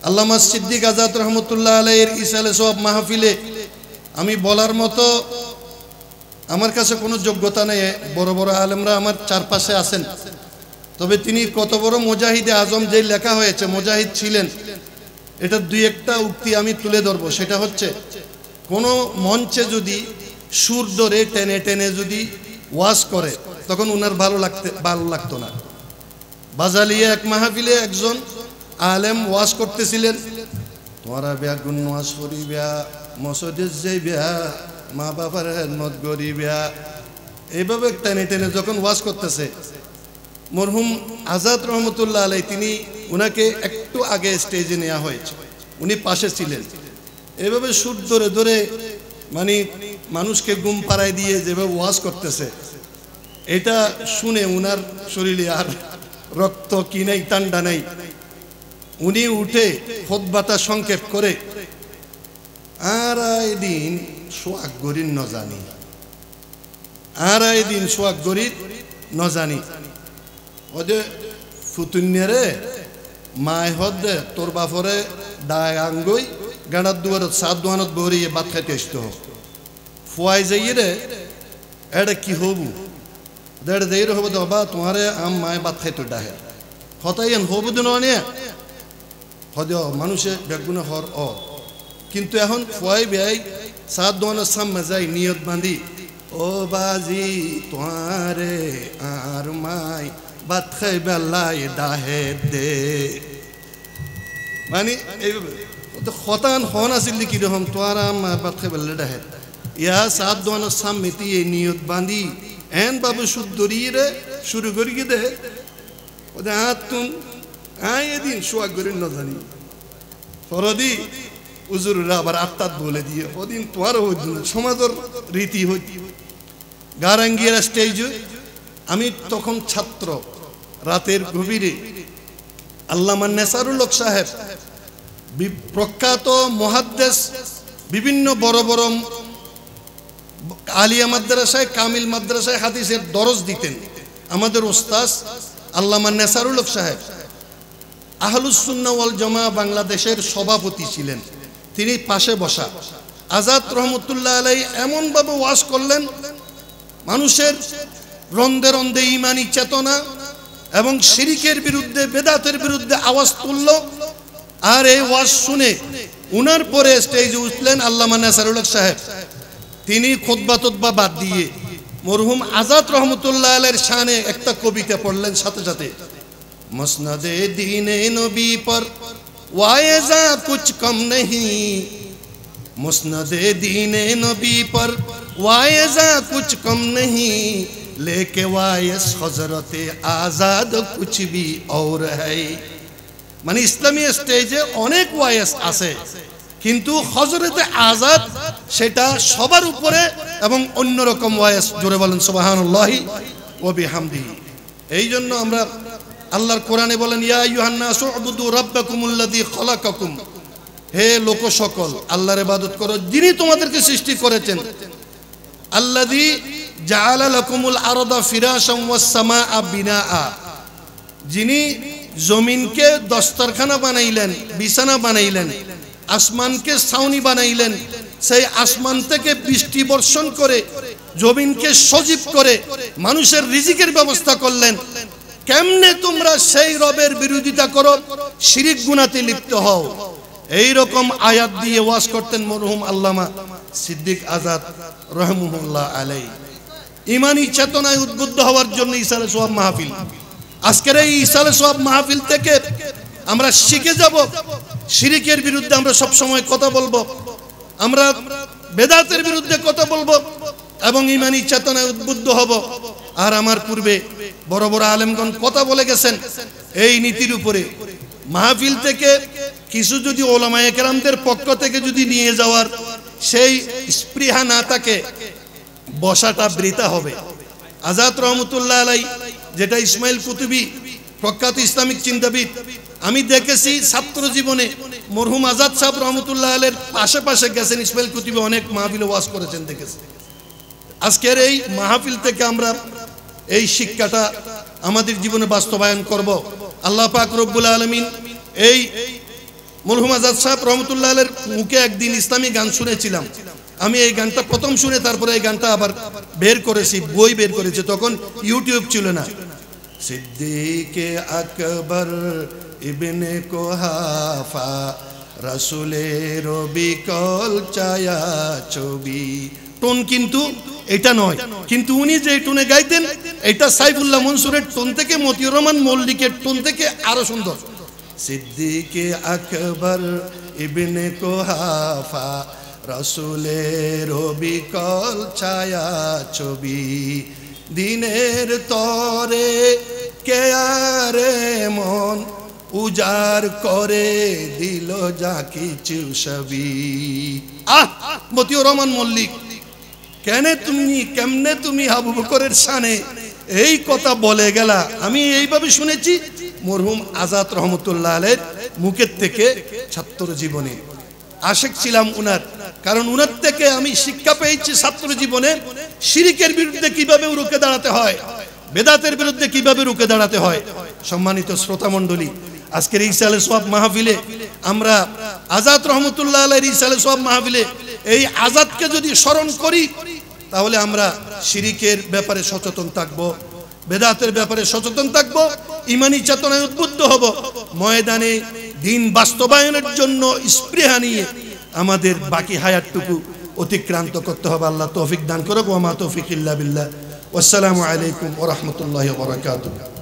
আল্লামা সিদ্দিক আজাদ রহমতুল্লাহ আলাইহির ইসালে সওয়াব মাহফিলে আমি বলার মতো আমার কাছে কোনো যোগ্যতা নেই। বড় বড় আলেমরা আমার চারপাশে আছেন, তবে তিনি কত বড় মুজাহিদে আজম যে লেখা হয়েছে মুজাহিদ ছিলেন, এটা দুই একটা উক্তি আমি তুলে ধরবো। সেটা হচ্ছে, কোনো মঞ্চে যদি সুর ধরে টেনে টেনে যদি ওয়াজ করে তখন উনার ভালো লাগতো না। বাজালিয়া এক মাহফিলে একজন আলেম ওয়াজ করতেছিলেন, তোমরা বিয়া গুণ ওয়াজ করিবা, মসজিদে যাইবা, মা বাবার খেদমত করিবা, এইভাবে টেনে টেনে যখন ওয়াজ করতেছে, মরহুম আজাদ রহমতুল্লাহ আলাই তিনি উনাকে একটু আগে স্টেজে নেওয়া হয়েছে, উনি পাশে ছিলেন। এভাবে সুর ধরে ধরে মানে মানুষকে ঘুম পাড়ায় দিয়ে যেভাবে ওয়াজ করতেছে, এটা শুনে উনার শরীরে আর রক্ত কি নাই, ঠান্ডা নাই। উনি উঠে খুতবাটা সংক্ষেপ করে, আর দিন সোয়াগ গরির ন জানি, আর দিন সোয়াগ গরির ন জানি, ওদের ফুতুন্যরে মায় হদ তোর বাপরে দায় আঙ্গই গাঁড়ার দুয়ারত সাত দোয়ানত বহরিয়ে ভাত খাইতে আসতে হোক, ফুয়াই যাইয়ে রে এটা কি হবু, দেড় দেড় হবো দবা তোমারে আম মায় ভাত খাইতে ডাহে হতাই হবু দিন নিয়ে হদ মানুষে বেগুনে হর অ। কিন্তু এখন ফুয়াই বেয়াই সাত দোয়ানের সামনে যাই নিয়ত বাঁধি, ও বাজি তোমারে আর মায় ভাত খাই বেলায় ডাহে দে, মানে এইভাবে হতান হন আসিল কিরকম তোয়ার মায় ভাত খাই বেলা ডাহে, ইয়া সাত দোয়ানের সামনে এই নিয়ত বাঁধি এন বাবু সুদরিয়ে রে শুরু করি দে, ওদের হাত তুম আয় এদিন সোয়াগ করি না জানি ফরদি উজুররা আবার আত্মাত বলে দিয়ে ওদিন তোমারও হইত না, সমাজের রীতি হইত। গারাঙ্গিয়ার স্টেজ, আমি তখন ছাত্র, রাতের গভীরে আল্লামা নেসারুল হক সাহেব প্রখ্যাত মুহাদ্দিস, বিভিন্ন বড় বড় আলিয়া মাদ্রাসায়, কামিল মাদ্রাসায় হাদিসের দরজ দিতেন। আমাদের ওস্তাদ আল্লামা নেসারুল হক সাহেব আহলুস সুন্নাহ ওয়াল জামাআহ বাংলাদেশের সভাপতি ছিলেন, তিনি পাশে বসা। আজাদ রহমতুল্লাহ আলাই এমনভাবে ওয়াজ করলেন, মানুষের রন্দে রন্দে ইমানি চেতনা এবং শিরিকের বিরুদ্ধে, বেদাতের বিরুদ্ধে আওয়াজ তুলল। আর এই ওয়াজ শুনে উনার পরে স্টেজে উঠলেন আল্লামা নেসারুল হক সাহেব। তিনি খুতবা তুতবা বাদ দিয়ে মরহুম আজাদ রহমতুল্লাহ আলাইহির শানে একটা কবিতা পড়লেন সাথে সাথে, মসনদে দীনে নবী पर वायजा कुछ कम नहीं, मुस्नदे दीने नबी पर वायजा कुछ कम नहीं, लेके वायस हजरत आजाद कुछ भी और है। মানে ইসলামী স্টেজে অনেক ওয়াইস আছে, কিন্তু হযরতে আজাদ সেটা সবার উপরে এবং অন্যরকম ওয়াইস। জোরে বলেন সুবহানাল্লাহি ওয়া বিহামদিহি। এই জন্য আমরা আল্লাহর কোরআনে বলেন, ইয়া আইয়ুহান নাসু উবুদু রাব্বাকুমুল্লাযী খালাকাকুম, হে লোক সকল আল্লাহর ইবাদত করো যিনি তোমাদেরকে সৃষ্টি করেছেন। আল্লাযী জাআলা লাকুমুল আরদা ফিরাশাম ওয়াস সামাআ বিনাআ, যিনি জমিনকে দস্তরখানা বানাইলেন, বিছানা বানাইলেন, আসমানকে ছাউনি বানাইলেন, সেই আসমান থেকে বৃষ্টি বর্ষণ করে জমিনকে সজীব করে মানুষের রিজিকের ব্যবস্থা করলেন। কেমনে তোমরা সেই রবের বিরোধিতা করো, শিরিক গুনাতে লিপ্ত হও? এই রকম আয়াত দিয়ে ওয়াজ করতেন মরহুম আল্লামা সিদ্দিক আজাদ রহমাতুল্লাহ আলাইহি। ইমানি চেতনায় উদ্বুদ্ধ হওয়ার জন্য ইসালে সওয়াব মাহফিল। আজকের এই ইসালে সওয়াব মাহফিল থেকে আমরা শিখে যাব, শিরিকের বিরুদ্ধে আমরা সব সময় কথা বলবো, আমরা বেদাতের বিরুদ্ধে কথা বলবো এবং ইমানি চেতনায় উদ্বুদ্ধ হব। আর আমার পূর্বে বড় বড় আলেমগণ কথা বলে গেছেন এই নীতির উপরে। মাহফিল থেকে কিছু যদি ওলামায়ে কেরামদের পক্ষ থেকে যদি নিয়ে যাওয়ার সেই স্পৃহা না থাকে, বসাটা বৃথা হবে। আজাদ রহমতুল্লাহ আলাই, যেটা ইসমাইল কুতুবী প্রখ্যাত ইসলামিক চিন্তাবিদ, আমি দেখেছি ছাত্র জীবনে মরহুম আজাদ সাহেব রহমতুল্লাহ আলাইহির পাশে পাশে গেছেন, ইসমাইল কুতুবী অনেক মাহফিলে ওয়াজ করেছেন দেখেছি। আজকের এই মাহফিল থেকে আমরা এই শিক্ষাটা আমাদের জীবনে বাস্তবায়ন করব। আল্লাহ পাক রব্বুল আলামিন এই মরহুম আজাদ সাহেব রহমতুল্লাহ আলাইহির মুখে একদিন ইসলামী গান শুনেছিলাম। আমি এই গানটা প্রথম শুনে তারপরে এই গানটা আবার বের করেছি, বই বের করেছি, তখন ইউটিউব ছিল না। সিদ্দিকে আকবর ইবনে কুহাফা রাসূলের বিকল ছায়া ছবি। টোন কিন্তু এটা নয়, কিন্তু উনি যে টোনে গাইতেন এটা সাইফুল্লাহ মনসুরের টোন থেকে, মতিউর রহমান মল্লিকের টোন থেকে আরো সুন্দর। সিদ্দিকে আকবর ইবনে কুহাফা রাসূলের বিকল ছায়া ছবি, দিনের তরে কে আরে মন উজাড় করে দিল যা কিছু সবই। মতিউর রহমান মল্লিক, কেমনে তুমি আবু বকরের শানে এই কথা বলে গেলা। আমি এইভাবে শুনেছি মরহুম আজাদ রহমতুল্লাহ আলাইহির মুখের থেকে ছাত্র জীবনে। আশেক ছিলাম উনার, কারণ উনার থেকে আমি শিক্ষা পেয়েছি ছাত্র জীবনে শিরিকের বিরুদ্ধে কিভাবে রুখে দাঁড়াতে হয়, বেদাতের বিরুদ্ধে কিভাবে রুখে দাঁড়াতে হয়। সম্মানিত শ্রোতা মণ্ডলী, আজকের ইসালে সওয়াব মাহফিলে আমরা আজাদ রহমতুল্লাহ আলাইহির ইসালে সওয়াব মাহফিলে এই আজাদকে যদি স্মরণ করি তাহলে আমরা শিরিকের ব্যাপারে সচেতন থাকব, বেদাতের ব্যাপারে সচেতন থাকব, ইমানি চেতনায় উদ্বুদ্ধ হব, ময়দানে দিন বাস্তবায়নের জন্য স্পৃহা নিয়ে আমাদের বাকি হায়াতটুকু অতিক্রান্ত করতে হবে। আল্লাহ তৌফিক দান করুক। ওয়া মা তৌফিক ইল্লা বিল্লাহ। ওয়াসসালামু আলাইকুম ওয়া রাহমাতুল্লাহি ওয়া বারাকাতুহু।